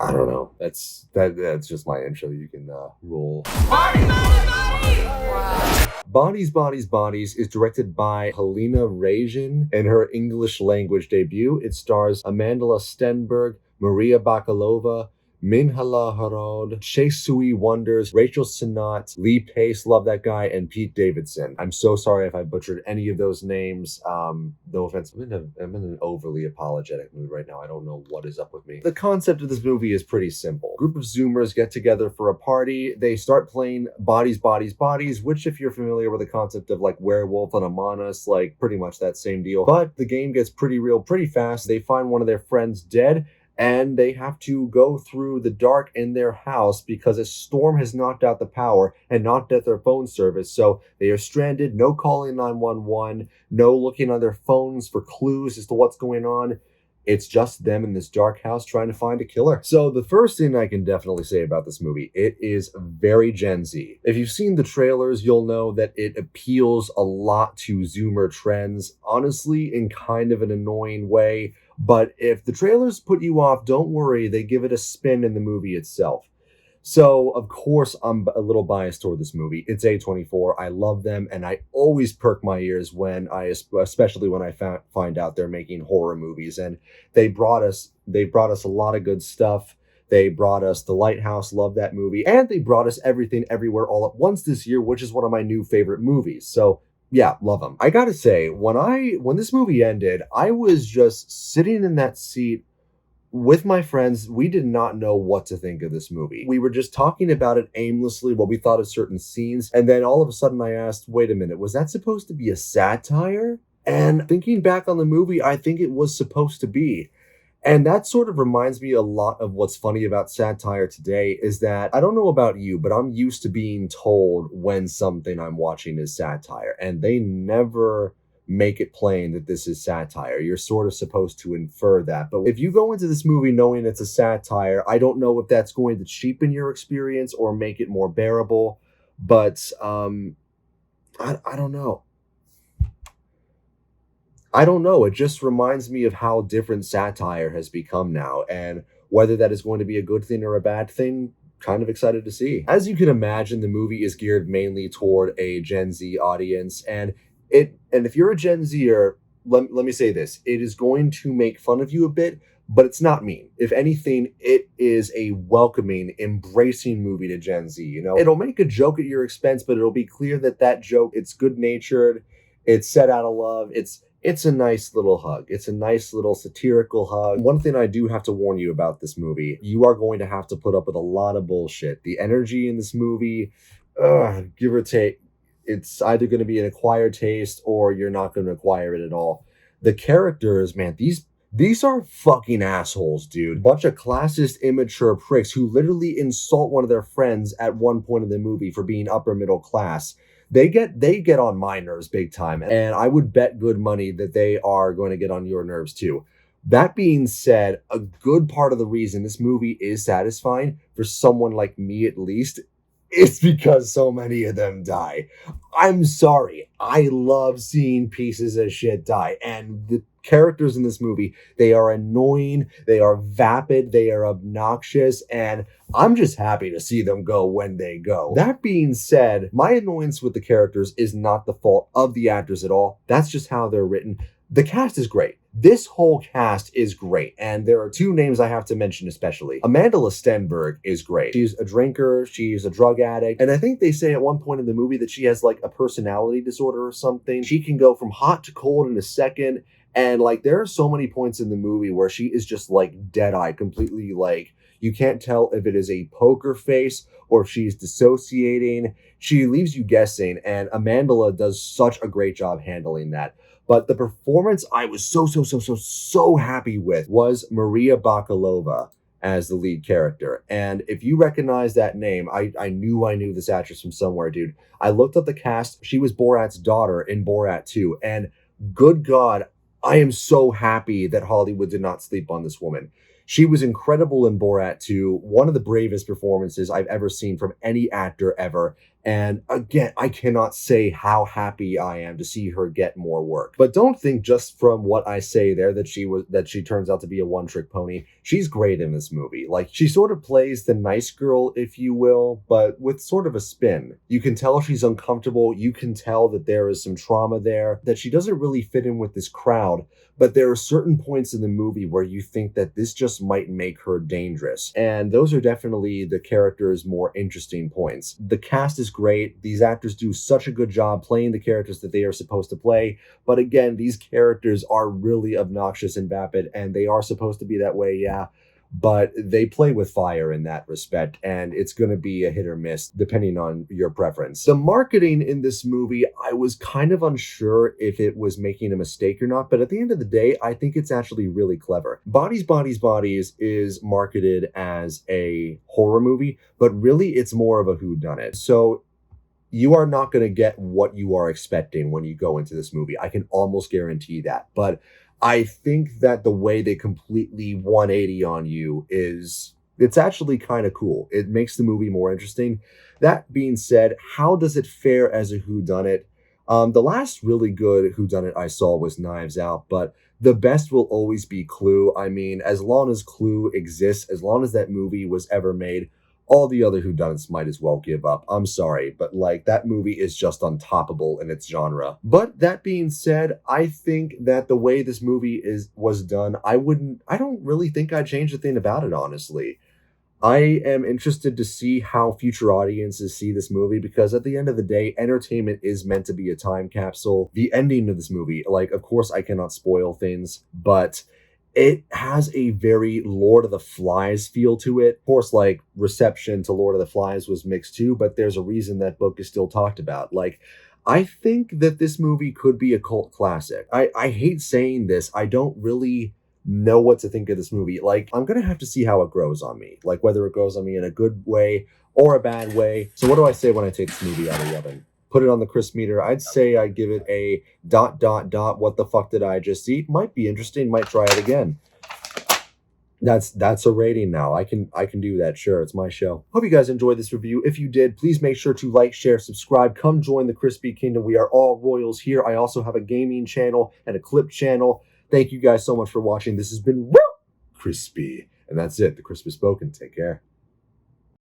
I don't know. That's just my intro. You can roll. Bodies, Bodies, Bodies is directed by Halina Reijn in her English language debut. It stars Amandla Stenberg, Maria Bakalova, Myha'la Herrold, Shui Wonders, Rachel Sennott, Lee Pace, love that guy, and Pete Davidson. I'm so sorry if I butchered any of those names. No offense. I'm in an overly apologetic mood right now. I don't know what is up with me. The concept of this movie is pretty simple. A group of Zoomers get together for a party. They start playing Bodies, Bodies, Bodies, which if you're familiar with the concept of like Werewolf and Among Us, like pretty much that same deal. But the game gets pretty real pretty fast. They find one of their friends dead, and they have to go through the dark in their house because a storm has knocked out the power and knocked out their phone service. So they are stranded, no calling 911, no looking on their phones for clues as to what's going on. It's just them in this dark house trying to find a killer. So the first thing I can definitely say about this movie, it is very Gen Z. If you've seen the trailers, you'll know that it appeals a lot to Zoomer trends, honestly, in kind of an annoying way. But if the trailers put you off, don't worry, they give it a spin in the movie itself. So, of course, I'm a little biased toward this movie. It's A24. I love them, and I always perk my ears especially when I find out they're making horror movies. And they brought us a lot of good stuff. They brought us The Lighthouse, love that movie, and they brought us Everything Everywhere All at Once this year, which is one of my new favorite movies. So, yeah, love them. I gotta say, when this movie ended, I was just sitting in that seat with my friends. We did not know what to think of this movie. We were just talking about it aimlessly, what we thought of certain scenes, and then all of a sudden I asked, wait a minute, was that supposed to be a satire? And thinking back on the movie, I think it was supposed to be. And that sort of reminds me a lot of what's funny about satire today is that, I don't know about you, but I'm used to being told when something I'm watching is satire, and they never make it plain that this is satire. You're sort of supposed to infer that. But if you go into this movie knowing it's a satire, I don't know if that's going to cheapen your experience or make it more bearable. But I don't know. I don't know. It just reminds me of how different satire has become now, and whether that is going to be a good thing or a bad thing, kind of excited to see. As you can imagine, the movie is geared mainly toward a Gen Z audience, and if you're a Gen Zer, let me say this, it is going to make fun of you a bit, but it's not mean. If anything, it is a welcoming, embracing movie to Gen Z. You know, it'll make a joke at your expense, but it'll be clear that that joke, it's good-natured, it's set out of love, it's a nice little hug. It's a nice little satirical hug. One thing I do have to warn you about this movie, you are going to have to put up with a lot of bullshit. The energy in this movie, give or take, it's either going to be an acquired taste or you're not going to acquire it at all. The characters, man, these are fucking assholes, dude. Bunch of classist, immature pricks who literally insult one of their friends at one point in the movie for being upper middle class. They get on my nerves big time, and I would bet good money that they are going to get on your nerves too. That being said, a good part of the reason this movie is satisfying, for someone like me at least, is because so many of them die. I'm sorry. I love seeing pieces of shit die, and the characters in this movie, they are annoying, they are vapid, they are obnoxious, and I'm just happy to see them go when they go. That being said, my annoyance with the characters is not the fault of the actors at all. That's just how they're written. The cast is great. This whole cast is great, and there are two names I have to mention especially. Amandla Stenberg is great. She's a drinker, she's a drug addict, and I think they say at one point in the movie that she has like a personality disorder or something. She can go from hot to cold in a second, and like there are so many points in the movie where she is just like dead-eyed, completely like, you can't tell if it is a poker face or if she's dissociating. She leaves you guessing, and Amandla does such a great job handling that. But the performance I was so happy with was Maria Bakalova as the lead character. And if you recognize that name, I knew this actress from somewhere, dude. I looked up the cast. She was Borat's daughter in Borat 2. And good God, I am so happy that Hollywood did not sleep on this woman. She was incredible in Borat 2, one of the bravest performances I've ever seen from any actor ever. And again, I cannot say how happy I am to see her get more work. But don't think just from what I say there that she turns out to be a one-trick pony. She's great in this movie. Like, she sort of plays the nice girl, if you will, but with sort of a spin. You can tell she's uncomfortable. You can tell that there is some trauma there, that she doesn't really fit in with this crowd. But there are certain points in the movie where you think that this just might make her dangerous. And those are definitely the character's more interesting points. The cast is great. These actors do such a good job playing the characters that they are supposed to play. But again, these characters are really obnoxious and vapid, and they are supposed to be that way, yeah. But they play with fire in that respect, and it's going to be a hit or miss depending on your preference. The marketing in this movie, I was kind of unsure if it was making a mistake or not, but at the end of the day, I think it's actually really clever. Bodies, Bodies, Bodies is marketed as a horror movie, but really it's more of a whodunit. So you are not going to get what you are expecting when you go into this movie. I can almost guarantee that. But I think that the way they completely 180 on you it's actually kind of cool. It makes the movie more interesting. That being said, how does it fare as a whodunit? The last really good whodunit I saw was Knives Out, but the best will always be Clue. I mean, as long as Clue exists, as long as that movie was ever made, all the other whodunits might as well give up. I'm sorry, but like, that movie is just untoppable in its genre. But that being said, I think that the way this movie was done, I don't really think I'd change a thing about it, honestly. I am interested to see how future audiences see this movie, because at the end of the day, entertainment is meant to be a time capsule. The ending of this movie, like, of course I cannot spoil things, but it has a very Lord of the Flies feel to it. Of course, like, reception to Lord of the Flies was mixed too, but there's a reason that book is still talked about. Like, I think that this movie could be a cult classic. I hate saying this. I don't really know what to think of this movie. Like, I'm gonna have to see how it grows on me. Like, whether it grows on me in a good way or a bad way. So what do I say when I take this movie out of the oven? Put it on the crisp meter. I'd say I'd give it a ... What the fuck did I just eat? Might be interesting. Might try it again. That's a rating now. I can do that. Sure, it's my show. Hope you guys enjoyed this review. If you did, please make sure to like, share, subscribe. Come join the Crispy Kingdom. We are all royals here. I also have a gaming channel and a clip channel. Thank you guys so much for watching. This has been real crispy. And that's it. The crisp is spoken. Take care.